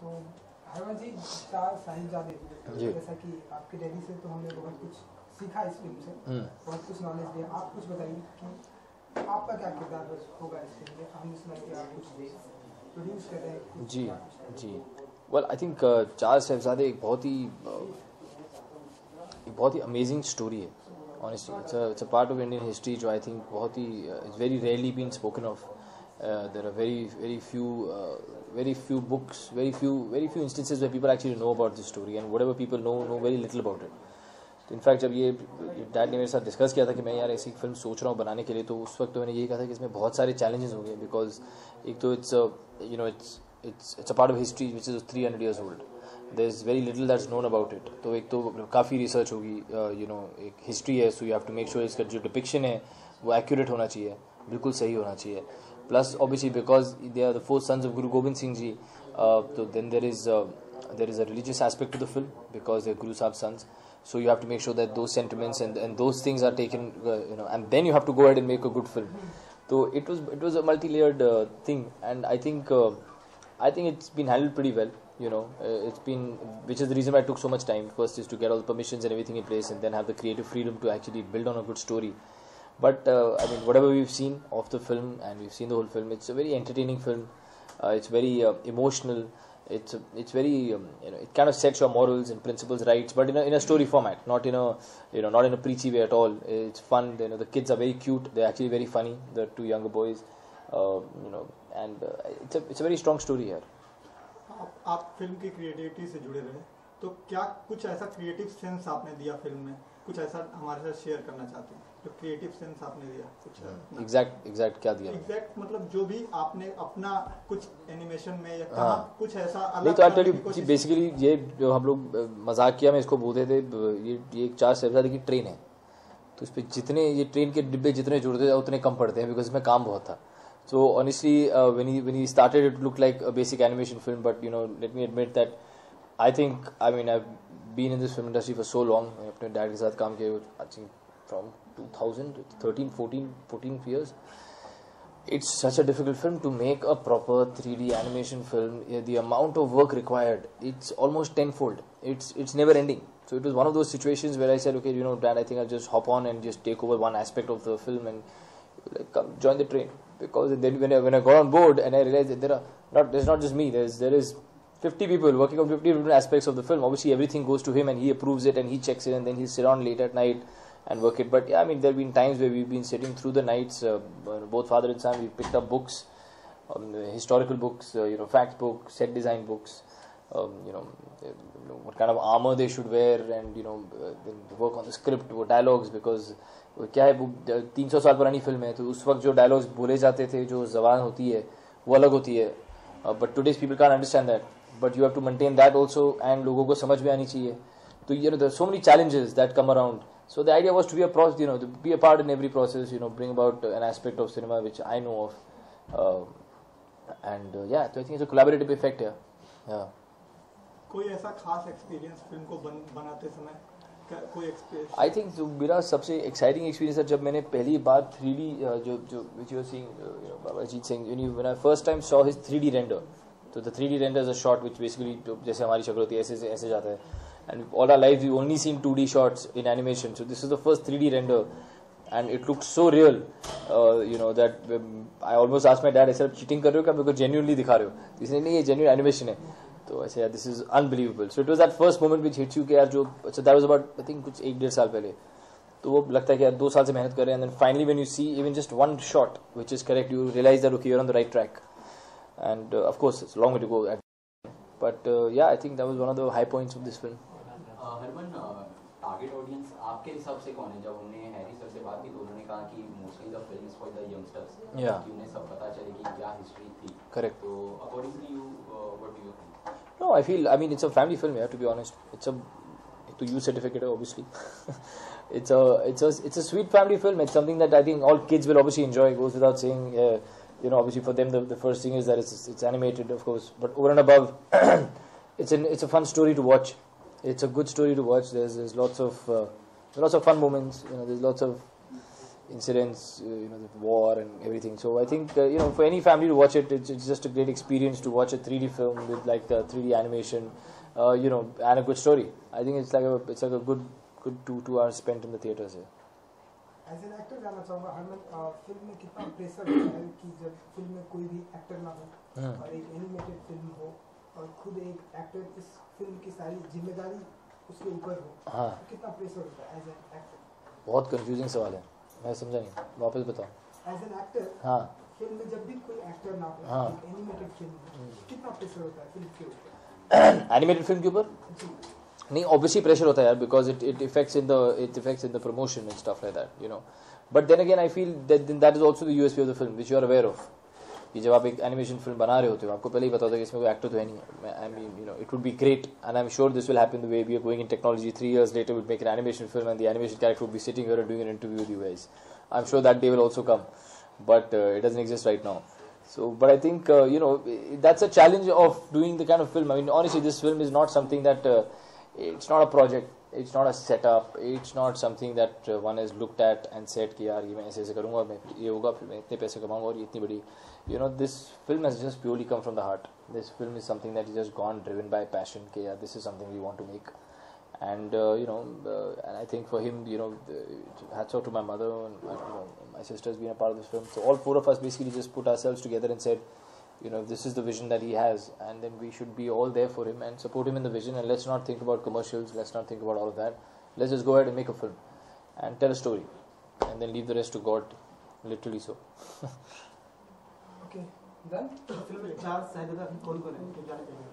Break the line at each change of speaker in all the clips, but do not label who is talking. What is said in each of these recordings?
तो हरमन जी, चार साहिबजादे, जैसा कि आपके डैडी से तो हमने बहुत कुछ सीखा इस फिल्म से, बहुत कुछ नॉलेज दिया। आप कुछ बताइए कि आपका क्या किरदार होगा इस फिल्म में? हमने सुना कि आप कुछ प्रोड्यूस कर रहे हैं।
जी जी, वेल आई थिंक चार साहिबजादे एक बहुत ही अमेजिंग स्टोरी है। Honestly it's a part of Indian history जो आई थिंक बहुत ही it's very rarely been spoken of. There are very few books, very few instances where people actually know about this story, and whatever people know very little about it. तो in fact जब ये dad ने मेरे साथ discuss किया था कि मैं यार ऐसी फिल्म सोच रहा हूँ बनाने के लिए, तो उस वक्त तो मैंने यही कहा था कि इसमें बहुत सारे चैलेंजेस होंगे, बिकॉज एक तो it's a part of history which is 300 years old. There is very little that's known about it. तो एक तो काफ़ी रिसर्च होगी, एक हिस्ट्री है, so you have to make sure इसका जो डिपिक्शन है वो एक्यूरेट होना चाहिए, बिल्कुल सही होना चाहिए. Plus, obviously, because they are the four sons of Guru Gobind Singh Ji, so then there is a religious aspect to the film because they're Guru Sahib's sons. So you have to make sure that those sentiments and those things are taken, and then you have to go ahead and make a good film. So it was a multi-layered thing, and I think it's been handled pretty well. Which is the reason why it took so much time. First is to get all the permissions and everything in place, and then have the creative freedom to actually build on a good story. But I mean, whatever we've seen of the film, and we've seen the whole film, it's a very entertaining film. It's very emotional. It's very it kind of sets your morals and principles right, but in a story format, not in a not in a preachy way at all. It's fun. The kids are very cute. They're actually very funny. The two younger boys, and it's a very strong story here.
आप film की creativity से जुड़े रहे, तो क्या कुछ ऐसा creative sense आपने दिया फिल्म में, कुछ ऐसा हमारे साथ शेयर करना चाहते हैं जो क्रिएटिव सेंस आपने दिया? कुछ
एग्जैक्ट क्या दिया?
एग्जैक्ट मतलब जो भी आपने अपना कुछ एनिमेशन में या कहाँ कुछ ऐसा अलग.
नहीं तो आई टेल यू बेसिकली ये जो हम लोग मजाक किया में इसको बोलते थे, ये एक चार साहिबजादे की ट्रेन है, तो इस पर जितने ये ट्रेन के डिब्बे जितने जुड़ते थे उतने कम पड़ते हैं, बिकॉज इसमें काम बहुत था. So honestly, when he started, it looked like a basic animation film. But let me admit that I've been in this film industry for so long. मैं अपने डैड के साथ काम किया, I think from 2013, 14 years. It's such a difficult film to make a proper 3D animation film. The amount of work required, it's almost tenfold. It's never ending. So it was one of those situations where I said, okay, Dad, I think I'll just hop on and just take over one aspect of the film and come join the train. Because then when I got on board and I realized that there's not just me, there is 50 people working on 50 different aspects of the film. Obviously everything goes to him and he approves it and he checks it, and then he'll sit on late at night and work it. But yeah, I mean, there have been times where we've been sitting through the nights, both father and son. We picked up books, historical books, fact books, set design books, what kind of armor they should wear, and then work on the script, dialogues, because क्या है, वो 300 साल पुरानी film है, तो उस वक्त जो डायलॉग्स बोले जाते थे, जो जबान होती है वो अलग होती है. But today's people can understand that, but you have to maintain that also, and लोगों को समझ में आनी चाहिए. तो there are so many challenges that come around. So the idea was to be to be a part in every process, bring about an aspect of cinema which I know of, and yeah, so I think it's a collaborative effect here. Yeah.
कोई ऐसा खास experience film को बनाते समय? कोई experience?
I think जो मेरा सबसे एक्साइटिंग एक्सपीरियंस है जब मैंने पहली बार 3D जो which you were seeing, Baba Ajit Singh, when I first time saw his 3D render. So the 3D render is a shot which basically जैसे हमारी शक्ल होती है ऐसे जाता है. And all our lives we've only seen 2D shots in animation. So this is the first 3D render, and it looked so real, that I almost asked my dad, "ऐसा cheating कर रहे हो क्या? मेरे को genuinely दिखा रहे हो?" इसने नहीं, ये genuine animation है. तो ऐसे यार, this is unbelievable. So it was that first moment which hits you कि यार so that was about I think कुछ 1-1.5 साल पहले. तो वो लगता है कि यार 2 साल से मेहनत कर रहे हैं, and then finally when you see even just one shot which is correct, you realize that okay, you're on the right track. And of course it's a long way to go. But yeah, I think that was one of the high points of this film.
Harman, target audience आपके हिसाब से कौन है? जब हमने Harry sir से बात की तो उन्होंने कहा कि mostly the film is for the youngsters, कि उन्हें सब पता चले कि क्या हिस्ट्री थी.
करेक्ट.
तो according to you what do you think?
No, I mean it's a family film, to be honest. It's a to use certificate, obviously. it's a sweet family film. It's something that I think all kids will obviously enjoy. It goes without saying. Obviously for them the first thing is that it's animated, of course, but over and above, it's a fun story to watch. It's a good story to watch. There's lots of fun moments. There's lots of incidents, the war and everything. So I think for any family to watch it, it's just a great experience to watch a 3D film with like 3D animation, and a good story. I think it's like a good 2 hours spent in the theaters here.
As an actor जानना चाहूँगा Harman, film में कितना pressure होता है कि जब film में कोई भी एक्टर ना हो और एक एनिमेटेड फिल्म हो और खुद एक एक्टर इस फिल्म की सारी जिम्मेदारी उसके ऊपर हो,
हाँ,
तो कितना प्रेशर होता है एज एन एक्टर?
बहुत कंफ्यूजिंग सवाल है, मैं समझा नहीं, वापस बताओ।
एज एन एक्टर,
हाँ,
फिल्म में जब भी कोई एक्टर ना हो,
हाँ,
एक एनिमेटेड फिल्म, कितना प्रेशर होता है फिल्म के ऊपर?
एनिमेटेड फिल्म के ऊपर नहीं, ऑब्वियसली प्रेशर होता है यार, because it affects in the promotion and stuff like that, but then again I feel that is also the USP of the film which you are aware of, कि जब आप एक एनिमेशन फिल्म बना रहे होते हो आपको पहले ही पता होता है कि इसमें कोई एक्टर तो है नहीं। I mean it would be great and I am sure this will happen the way we are going in technology. 3 years later we'll make an animation film and the animation character will be sitting here and doing an interview with you guys. I'm sure that day will also come, but it doesn't exist right now. So but I think that's a challenge of doing the kind of film. I mean honestly this film is not something that it's not a project, it's not a setup, it's not something that one has looked at and said कि यार ये मैं ऐसे करूँगा, मैं ये होगा, फिर मैं इतने पैसे कमाऊँगा और ये इतनी बड़ी, this film has just purely come from the heart. This film is something that is just gone driven by passion कि यार this is something we want to make, and and I think for him hats off to my mother and my sister has been a part of this film. So all 4 of us basically just put ourselves together and said, this is the vision that he has, and then we should be all there for him and support him in the vision, and let's not think about commercials, let's not think about all of that. Let's just go ahead and make a film and tell a story and then leave the rest to God, literally so.
Okay, done. Film में 4 साहिबजादा कौन-कौन है, क्या जाने चाहिए?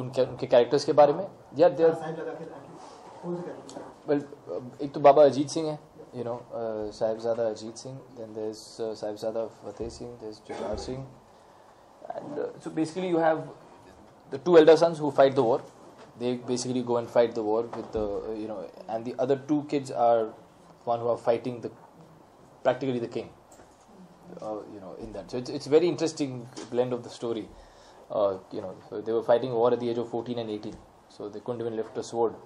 उनके characters के बारे में यार देयर
साहिबजादा के कौन से कैरेक्टर?
वेल एक तो बाबा अजीत सिंह है, Sahibzada Ajit Singh, then there's Sahibzada Fateh Singh, there's Jujhar Singh, and so basically you have the 2 elder sons who fight the war. They basically go and fight the war with the and the other 2 kids are one who are fighting practically the king, in that. So it's a very interesting blend of the story. So they were fighting war at the age of 14 and 18, so they couldn't even lift a sword.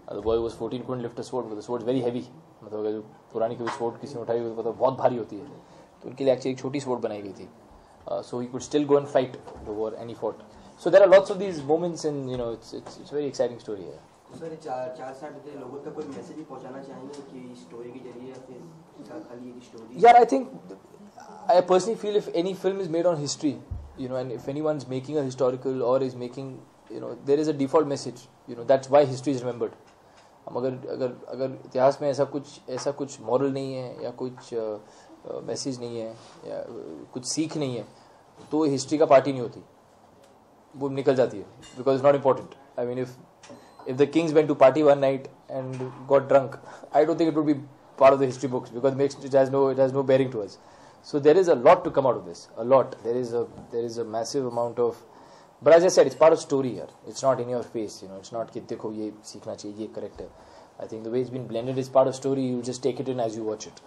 The boy who was 14 couldn't lift a sword because the sword is very heavy. मतलब अगर जो पुरानी कोई sword किसी ने उठाई हुई तो बहुत भारी होती है, तो उनके लिए एक्चुअली एक छोटी sword बनाई गई थी, so he could still go and fight the war and he fought. So there are lots of these moments, and it's a very exciting story here.
Sir 4 लोगों तक कोई मैसेज भी पहुंचाना चाहेंगे कि स्टोरी के जरिए या फिर खाली एक story?
Yeah, I personally feel if any film is made on history, and if anyone's making a historical or is making, there is a default message, that's why history is remembered. अगर इतिहास में ऐसा कुछ moral नहीं है या कुछ message नहीं है या कुछ सीख नहीं है तो हिस्ट्री का पार्ट ही नहीं होती, वो निकल जाती है, because it's not important. I mean if the kings went to party one night and got drunk, I don't think it would be part of the history books because it has no bearing to us. So there is a lot to come out of this, a lot. There is a massive amount of, but as I said, it's part of story here. It's not in your face, it's not कि देखो ये सीखना चाहिए, ये correct है. I think the way it's been blended is part of story. You just take it in as you watch it.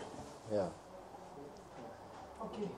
Yeah.
Okay.